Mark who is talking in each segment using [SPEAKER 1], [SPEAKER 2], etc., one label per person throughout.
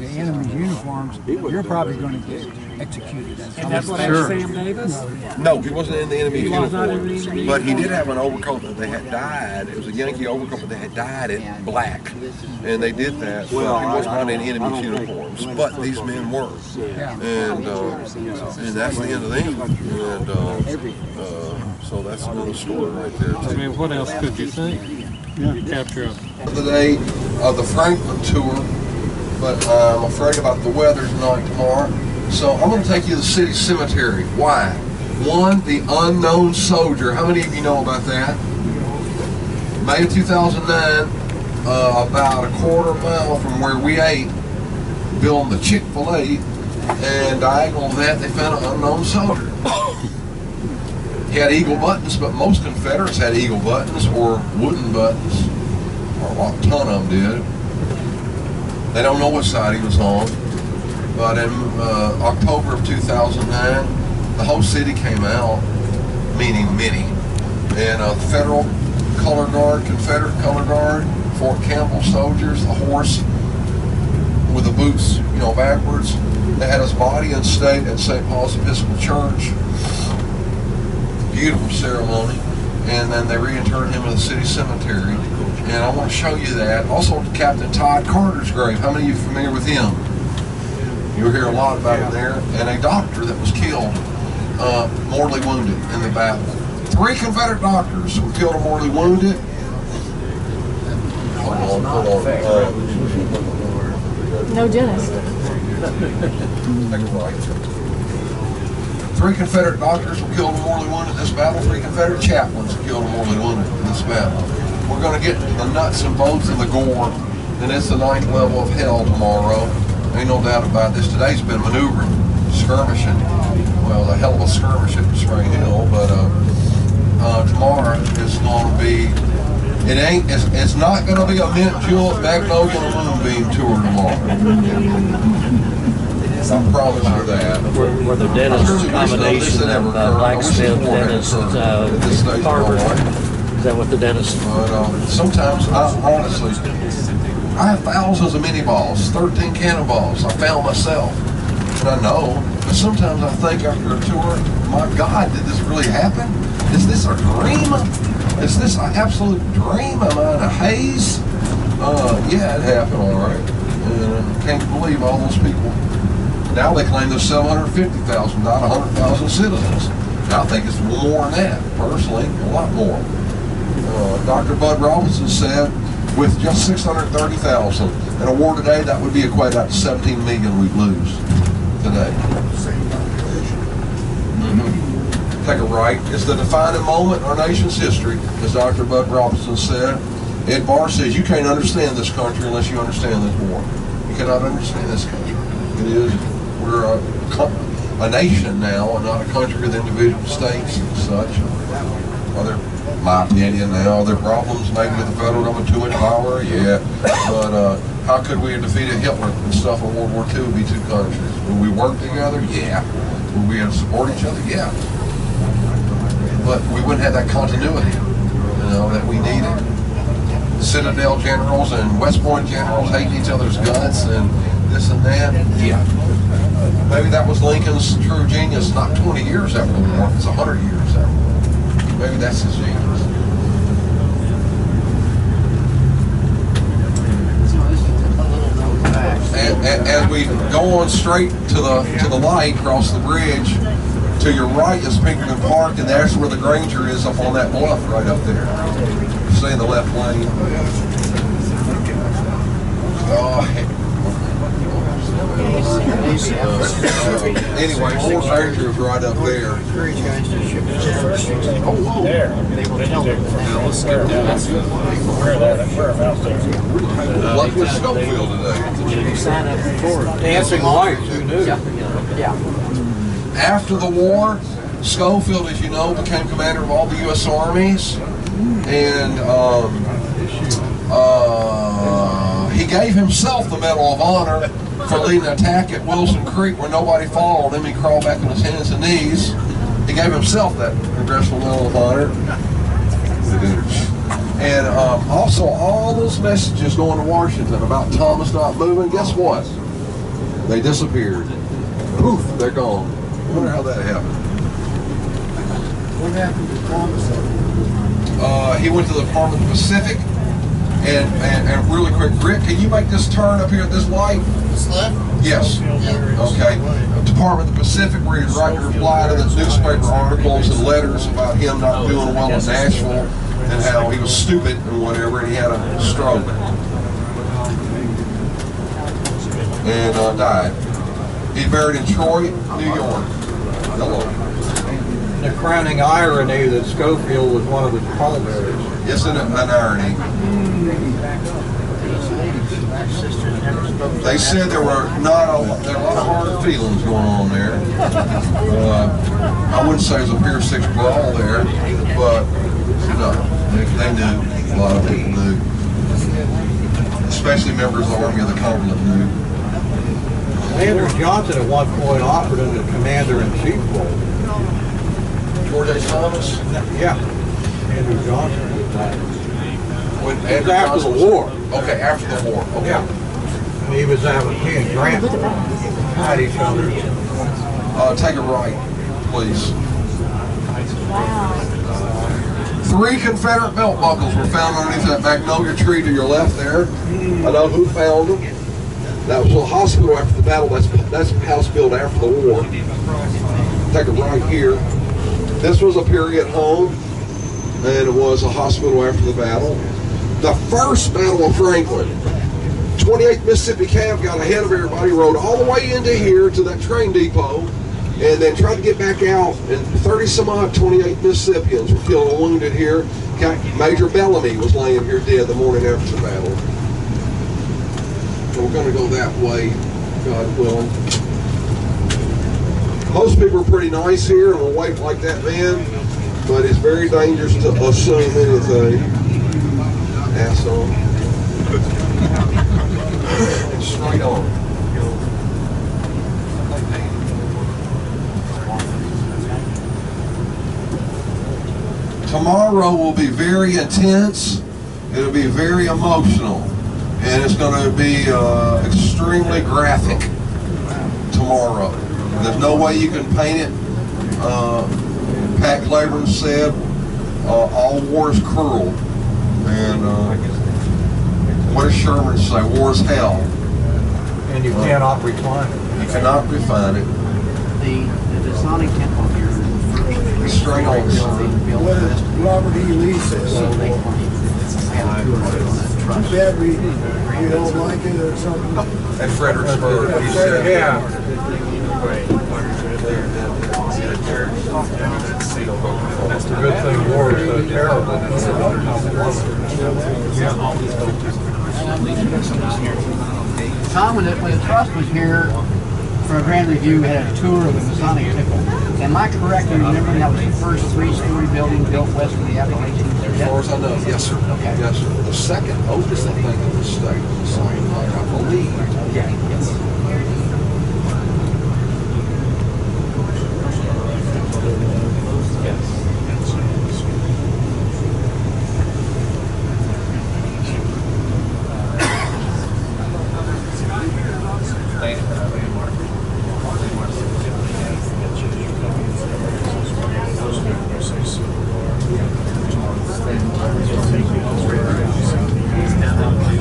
[SPEAKER 1] the enemy's uniforms, you're probably going to get executed.
[SPEAKER 2] And that's what Sam Davis?
[SPEAKER 3] No, he wasn't in the enemy uniform, but he did have an overcoat that they had dyed. It was a Yankee overcoat, but they had dyed it black, and they did that. Well, he was not in enemy's uniforms, but these men were, and that's the end of them. And so that's another story right there.
[SPEAKER 4] I mean, what else could you think? You capture
[SPEAKER 3] the day of the Franklin tour, but I'm afraid about the weather tonight, tomorrow. So I'm going to take you to the city cemetery. Why? One, the unknown soldier. How many of you know about that? May of 2009, about a quarter mile from where we ate, building the Chick-fil-A, and diagonal of that, they found an unknown soldier. He had eagle buttons, but most Confederates had eagle buttons or wooden buttons, or a ton of them did. They don't know what side he was on. But in October of 2009, the whole city came out, meaning many, and the Federal Color Guard, Confederate Color Guard, Fort Campbell soldiers, the horse with the boots, you know, backwards. They had his body in state at St. Paul's Episcopal Church. Beautiful ceremony. And then they reinterred him in the city cemetery. And I want to show you that. Also, Captain Todd Carter's grave. How many of you are familiar with him? You'll hear a lot about him there. And a doctor that was killed, mortally wounded in the battle. 3 Confederate doctors were killed or mortally wounded. Hold on.
[SPEAKER 5] No dentist.
[SPEAKER 3] Take it right. 3 Confederate doctors were killed or mortally wounded in this battle. 3 Confederate chaplains were killed or mortally wounded in this battle. We're going to get the nuts and bolts and the gore, and it's the 9th level of hell tomorrow. Ain't no doubt about this. Today's been maneuvering, skirmishing. Well, a hell of a skirmish at Spring Hill, but tomorrow is going to be. It's not going to be a mint julep, magnolia, and moonbeam tour tomorrow. I promise you that.
[SPEAKER 4] Were the dentist combination of blacksmith, dentist, barber? Is that what the dentist?
[SPEAKER 3] But sometimes, honestly, I have thousands of mini balls, 13 cannonballs. I found myself, and I know. But sometimes I think after a tour, my God, did this really happen? Is this a dream? Is this an absolute dream? Am I in a haze? Yeah, it happened, all right. And I can't believe all those people. Now they claim there's 750,000, not 100,000 citizens. I think it's more than that, personally, a lot more. Dr. Bud Robinson said, with just 630,000, an award today, that would be equated out to 17 million we'd lose today. Take a right. It's the defining moment in our nation's history, as Dr. Bud Robinson said. Ed Barr says you can't understand this country unless you understand this war. You cannot understand this country. It is, we're a nation now, and not a country with individual states and such. My opinion now, are there problems maybe with the federal government, too much power? Yeah. But how could we have defeated Hitler and stuff in World War II be 2 countries? Would we work together? Yeah. Would we have support each other? Yeah. But we wouldn't have that continuity, you know, that we needed. Citadel generals and West Point generals hating each other's guts and this and that. Yeah. Maybe that was Lincoln's true genius, not 20 years after the war, it's 100 years after the war. Maybe that's his genius. And as we go on straight to the light, across the bridge, to your right is Pinkerton Park, and that's where the Granger is, up on that bluff right up there. Stay in the left lane. Anyway, Fort Granger is right up there. What was Schofield today?
[SPEAKER 1] Dancing lights, who knew?
[SPEAKER 5] Yeah.
[SPEAKER 3] After the war, Schofield, as you know, became commander of all the U.S. armies, and he gave himself the Medal of Honor for leading an attack at Wilson Creek where nobody followed him. He crawled back on his hands and knees. He gave himself that Congressional Medal of Honor. And also all those messages going to Washington about Thomas not moving, guess what? They disappeared. Poof, they're gone. I wonder how that happened.
[SPEAKER 1] What happened to Thomas?
[SPEAKER 3] He went to the Department of the Pacific, and really quick, Rick, can you make this turn up here at this light?
[SPEAKER 6] This left?
[SPEAKER 3] Yes. Okay. Department of the Pacific, where he's writing reply to the newspaper articles and letters about him not doing well in Nashville and how he was stupid and whatever, and he had a stroke and died. He's buried in Troy, New York. Hello.
[SPEAKER 7] The crowning irony that Schofield was one of his pallbearers.
[SPEAKER 3] Isn't it an irony? They said there were a lot of hard feelings going on there. I wouldn't say it was a Pier 6 brawl there, but no, they knew. A lot of people knew. Especially members of the Army of the Cumberland knew.
[SPEAKER 7] Andrew Johnson at one point offered him the commander-in-chief role.
[SPEAKER 3] George A. Thomas?
[SPEAKER 7] Yeah, Andrew Johnson.
[SPEAKER 3] When
[SPEAKER 7] It was after the war.
[SPEAKER 3] Okay, after the war. Okay.
[SPEAKER 7] Yeah. And he and Grant had each other.
[SPEAKER 3] Take a right, please.
[SPEAKER 5] Wow.
[SPEAKER 3] 3 Confederate belt buckles were found underneath that magnolia tree to your left there. I know who found them. That was a hospital after the battle. That's a house built after the war. Take a right here. This was a period home, and it was a hospital after the battle. The first Battle of Franklin, 28th Mississippi Cav got ahead of everybody, rode all the way into here to that train depot, and then tried to get back out, and 30 some odd 28 Mississippians were killed and wounded here. Major Bellamy was laying here dead the morning after the battle. So we're going to go that way, God willing. Most people are pretty nice here and will wait like that man, but it's very dangerous to assume anything. Asshole. Straight on. Tomorrow will be very intense. It'll be very emotional. And it's going to be extremely graphic tomorrow. There's no way you can paint it. Pat Claiborne said, all war is cruel. And what does Sherman say? War is hell.
[SPEAKER 7] And you cannot recline it.
[SPEAKER 3] You cannot refine it.
[SPEAKER 6] The Masonic temple here.
[SPEAKER 3] Straight on.
[SPEAKER 1] What does Robert E. Lee says?
[SPEAKER 6] So they claim.
[SPEAKER 1] Too bad we don't like it or something.
[SPEAKER 3] At Fredericksburg, he said.
[SPEAKER 7] Yeah. That's the good thing war is so terrible.
[SPEAKER 6] Tom, when the trust was here for a grand review, we had a tour of the Masonic temple. Am I correct in remembering that was the first 3-story building built west of the Appalachians?
[SPEAKER 3] As far as I know, yes, sir.
[SPEAKER 6] Okay.
[SPEAKER 3] Yes, sir. The second oldest, I think, in the state. I believe.
[SPEAKER 6] Yeah. Yes.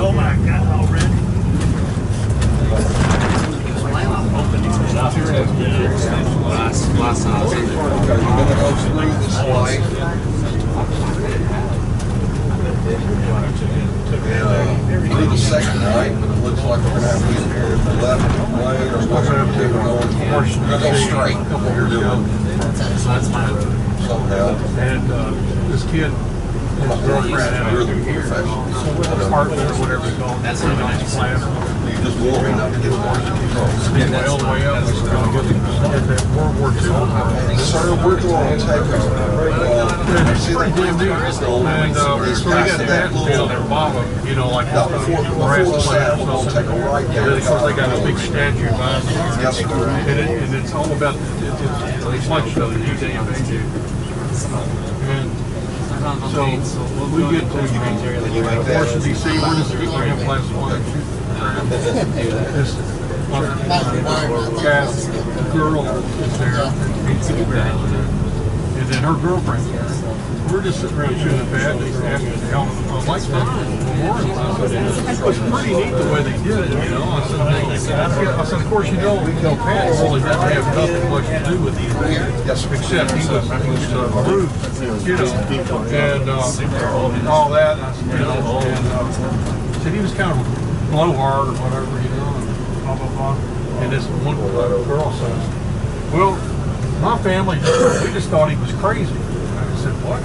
[SPEAKER 2] Oh my God, already? Last time I was in there.
[SPEAKER 3] Okay, we're going to go through this light. Through the second night, but it looks like we're going to have to get here at the left lane or whatever. We're going to go straight. We're doing somehow.
[SPEAKER 7] And this kid, his girlfriend,
[SPEAKER 3] You're the professional.
[SPEAKER 7] partner, whatever it's called, that's a nice plan.
[SPEAKER 3] You just warming up to get more control.
[SPEAKER 7] All the way up, we're going to get that World War II.
[SPEAKER 3] Sir, we're going to take a see the Granger is going
[SPEAKER 7] And so they got that field there, Mama, you know, like
[SPEAKER 3] not before the sound, we're going to take a right
[SPEAKER 7] and
[SPEAKER 3] there.
[SPEAKER 7] then, of course, they got a big statue behind them.
[SPEAKER 3] Yes, sir.
[SPEAKER 7] And it's all about it's a reflection of the museum they do. And so when we get to Washington, D.C., we're just going to have last one. Pat's girl is there, and then her girlfriend. We're just sitting around shooting the Pat and asking how I like that memorial. It was pretty neat the way they did it, you know. I said, of course, you know Pat really doesn't have nothing much to do with it. Yes, except he was rude, you know, and all that, you know, and said he was kind of a blowhard or whatever, you know, and blah, blah, blah. And this one girl says, well, my family, we just thought he was crazy. I said, what?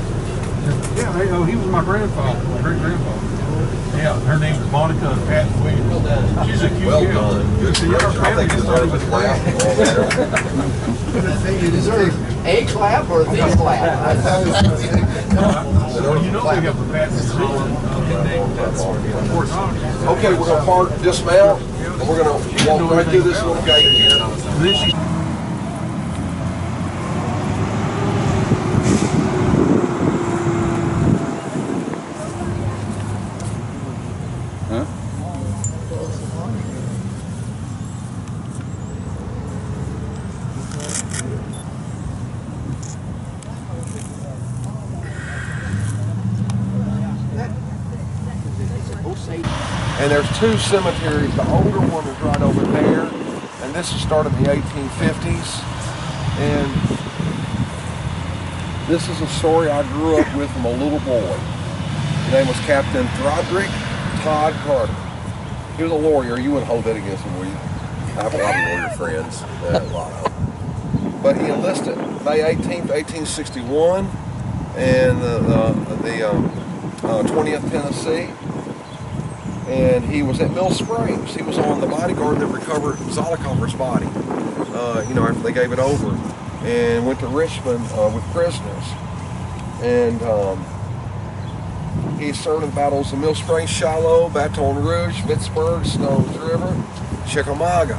[SPEAKER 7] Yeah, he was my grandfather, my great-grandfather. Yeah, her name is Monica Pat Williams. She's a cute girl.
[SPEAKER 3] Good.
[SPEAKER 7] See, our family just thought he was
[SPEAKER 6] You deserve a clap or the clap.
[SPEAKER 7] Well, you know they got the Pat
[SPEAKER 3] Okay, we're going to park, dismount, and we're going to walk right through this little gate here.
[SPEAKER 7] Then she
[SPEAKER 3] And there's two cemeteries. The older one is right over there, and this is started in the 1850s. And this is a story I grew up with from a little boy. His name was Captain Cartwright Todd Carter. He was a lawyer. You wouldn't hold that against him, would you? I have a lot of lawyer friends. A lot of them. But he enlisted May 18th, 1861 in the 20th Tennessee. And he was at Mill Springs. He was on the bodyguard that recovered Zollicoffer's body, you know, after they gave it over, and went to Richmond with prisoners. And he served in the battles of Mill Springs, Shiloh, Baton Rouge, Vicksburg, Stones River, Chickamauga.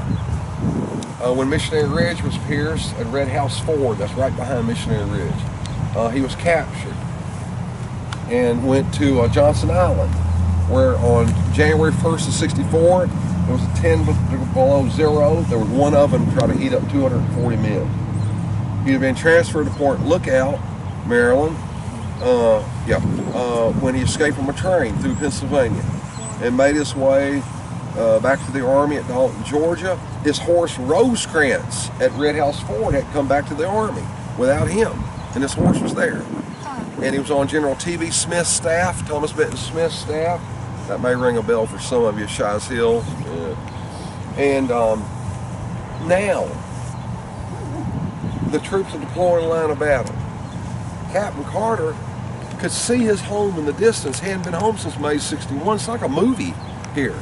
[SPEAKER 3] When Missionary Ridge was pierced at Red House Ford, that's right behind Missionary Ridge, he was captured and went to Johnson Island, where on January 1st of '64, it was 10 below zero. There was one oven trying to heat up 240 men. He had been transferred to Point Lookout, Maryland, when he escaped from a train through Pennsylvania and made his way back to the Army at Dalton, Georgia. His horse Rosecrans at Red House Ford had come back to the Army without him, and his horse was there. And he was on General T.B. Smith's staff, Thomas Benton Smith's staff. That may ring a bell for some of you, Shies Hill. Yeah. And now, the troops are deploying in line of battle. Captain Carter could see his home in the distance. He hadn't been home since May '61. It's like a movie here.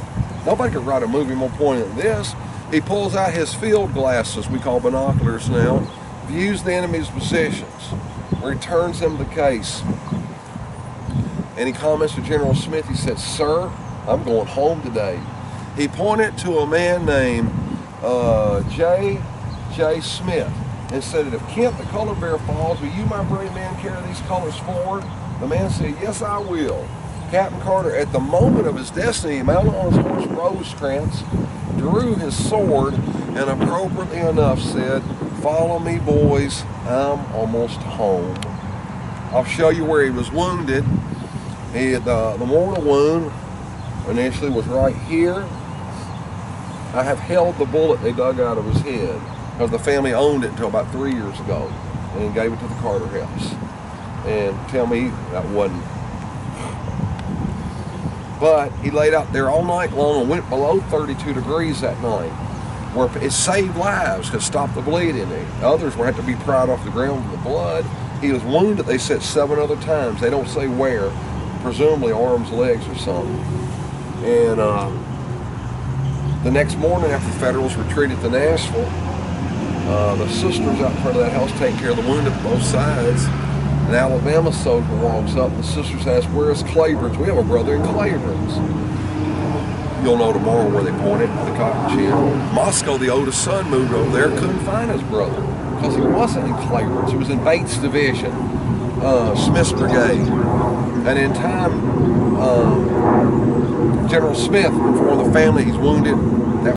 [SPEAKER 3] Nobody could write a movie more poignant than this. He pulls out his field glasses, we call binoculars now, views the enemy's positions, returns them the case. And he comments to General Smith, he said, "Sir, I'm going home today." He pointed to a man named J. Smith and said that if Kent the color bearer falls, will you, my brave man, carry these colors forward? The man said, "Yes, I will." Captain Carter, at the moment of his destiny, mounted on his horse Rosecrans, drew his sword, and appropriately enough said, "Follow me, boys, I'm almost home." I'll show you where he was wounded. He had, the mortal wound initially was right here. I have held the bullet they dug out of his head because the family owned it until about 3 years ago and gave it to the Carter house. And tell me that wasn't. But he laid out there all night long and went below 32 degrees that night, where it saved lives, could stop the bleeding. Others would have to be pried off the ground with the blood. He was wounded, they said, 7 other times. They don't say where. Presumably arms, legs, or something. And the next morning, after the Federals retreated to Nashville, the sisters out in front of that house taking care of the wounded on both sides. An Alabama soldier walks up, and the sisters ask, "Where's Claiborne's? We have a brother in Claiborne's." You'll know tomorrow where they pointed, the cotton gin. Moscow, the oldest son, moved over there, couldn't find his brother because he wasn't in Claiborne's. He was in Bates' division, Smith's brigade. And in time, General Smith informed the family he's wounded